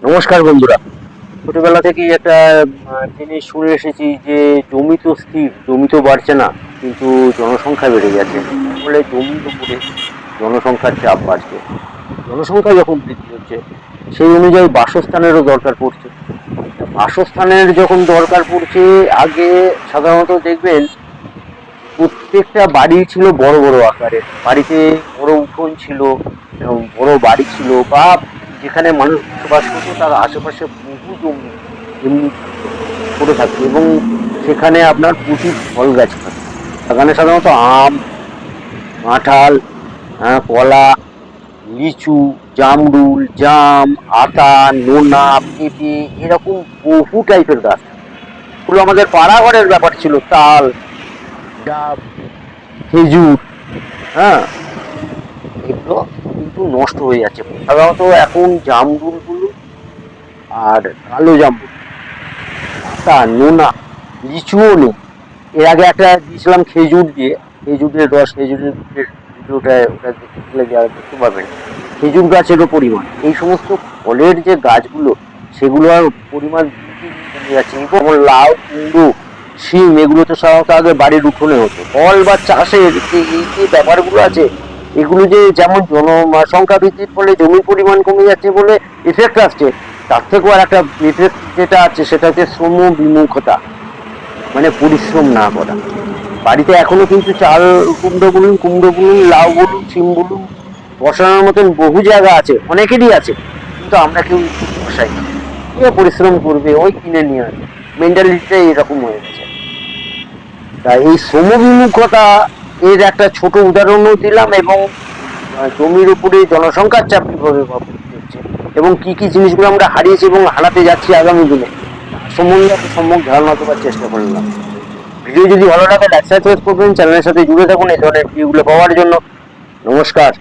নমস্কার বন্ধুরা। ছোটবেলা থেকেই একটা জিনিস শুনে এসেছি যে জমি তো স্থির, জমি তো বাড়ছে না, কিন্তু জনসংখ্যা বেড়ে যাচ্ছে। ফলে জমির উপরে জনসংখ্যার চাপ বাড়ছে। জনসংখ্যা যখন বৃদ্ধি হচ্ছে সেই অনুযায়ী বাসস্থানেরও দরকার পড়ছে। বাসস্থানের যখন দরকার পড়ছে, আগে সাধারণত দেখবেন প্রত্যেকটা বাড়ি ছিল বড় বড় আকারের, বাড়িতে বড় উঠোন ছিল এবং বড় বাড়ি ছিল, বা যেখানে মানুষ বসবাস করতো তার আশেপাশে বহু জমি এমনি থাকতো, পড়ে থাকতো, এবং সেখানে আপনার প্রচুর ফল গাছ থাকতো। বাগানে সাধারণত আম, কাঁঠাল, কলা, লিচু, জামরুল, জাম, আতা, নোনা, পেঁপে, এরকম বহু টাইপের গাছ থাকতো। এগুলো আমাদের পাড়া ঘরের ব্যাপার ছিল। তাল, ডাব, খেজুর, হ্যাঁ, এগুলো কিন্তু নষ্ট হয়ে যাচ্ছে। সাধারণত এখন জামরুলগুলো আর কালো জামরুল, আতা, নোনা, লিচুও নেই। এর আগে একটা দিয়েছিলাম খেজুর দিয়ে, খেজুরের রস, খেজুরের ভিডিওটা ওটা দেখলে যারা দেখতে পাবেন, খেজুর গাছেরও পরিমাণ, এই সমস্ত ফলের যে গাছগুলো সেগুলো আর পরিমাণ কমে যাচ্ছে। যেমন লাউ, কুমড়ো, শিম, এগুলো তো সাধারণত আগে বাড়ির উঠোনে হতো। ফল বা চাষের এই যে ব্যাপারগুলো আছে, এগুলো যে যেমন জনসংখ্যা বৃদ্ধির ফলে জমির পরিমাণ কমে যাচ্ছে বলে এফেক্ট আসছে, তার থেকেও আর একটা এফেক্ট যেটা আছে সেটা হচ্ছে শ্রম বিমুখতা, মানে পরিশ্রম না করা। বাড়িতে এখনো কিন্তু চাল, কুমড়ো বলুন, লাউ বলুন, শিম বলুন, বসানোর মতন বহু জায়গা আছে, অনেকেরই আছে, কিন্তু আমরা কেউ বসাই না। কে পরিশ্রম করবে, ওই কিনে নিয়ে আসবে, মেন্টালিটিটাই এরকম হয়ে গেছে। তাই এই শ্রমবিমুখতা এর একটা ছোট উদাহরণও দিলাম, এবং জমির উপরে জনসংখ্যার চাপ কিভাবে হচ্ছে এবং কি কি জিনিসগুলো আমরা হারিয়েছি এবং হারাতে যাচ্ছি আগামী দিনে, সম্বন্ধে একটা সম্যক ধারণা দেওয়ার চেষ্টা করলাম। ভিডিও যদি ভালো লাগে লাইক সাবস্ক্রাইব করবেন, চ্যানেলের সাথে জুড়ে থাকুন এই ধরনের ভিডিওগুলো পাওয়ার জন্য। নমস্কার।